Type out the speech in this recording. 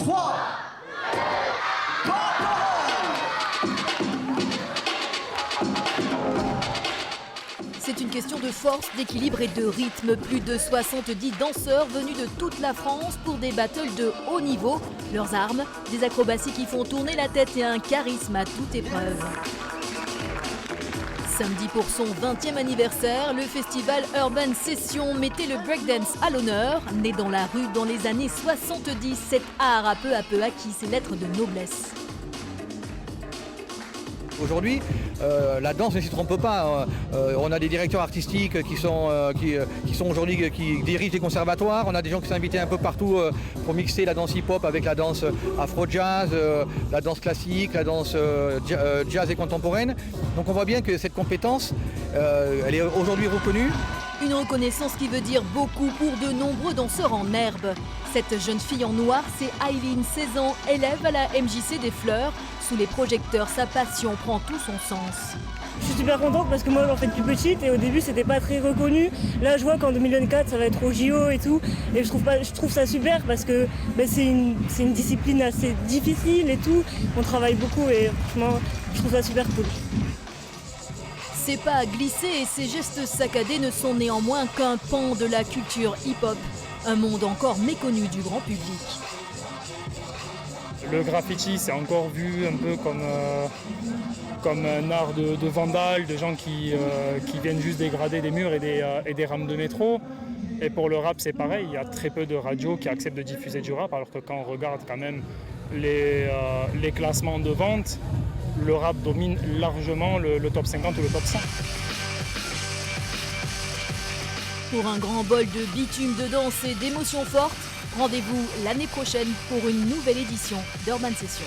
3, C'est une question de force, d'équilibre et de rythme. Plus de 70 danseurs venus de toute la France pour des battles de haut niveau. Leurs armes, des acrobaties qui font tourner la tête et un charisme à toute épreuve. Samedi pour son 20e anniversaire, le festival Urban Session mettait le breakdance à l'honneur. Né dans la rue dans les années 70, cet art a peu à peu acquis ses lettres de noblesse. Aujourd'hui, la danse ne s'y trompe pas. On a des directeurs artistiques qui sont aujourd'hui, qui dirigent des conservatoires. On a des gens qui sont invités un peu partout pour mixer la danse hip-hop avec la danse afro-jazz, la danse classique, la danse jazz et contemporaine. Donc on voit bien que cette compétence, elle est aujourd'hui reconnue. Une reconnaissance qui veut dire beaucoup pour de nombreux danseurs en herbe. Cette jeune fille en noir, c'est Aileen, 16 ans, élève à la MJC des Fleurs. Sous les projecteurs, sa passion prend tout son sens. Je suis super contente parce que moi j'en fais depuis petite et au début c'était pas très reconnu. Là je vois qu'en 2024 ça va être au JO et tout et je trouve ça super parce que c'est une discipline assez difficile et tout. On travaille beaucoup et franchement je trouve ça super cool. Ses pas glissés et ses gestes saccadés ne sont néanmoins qu'un pan de la culture hip-hop. Un monde encore méconnu du grand public. Le graffiti, c'est encore vu un peu comme un art de vandale, de gens qui viennent juste dégrader des murs et des rames de métro. Et pour le rap, c'est pareil, il y a très peu de radios qui acceptent de diffuser du rap, alors que quand on regarde quand même les classements de vente, le rap domine largement le top 50 ou le top 100. Pour un grand bol de bitume de danse et d'émotions fortes, rendez-vous l'année prochaine pour une nouvelle édition d'Urban Session.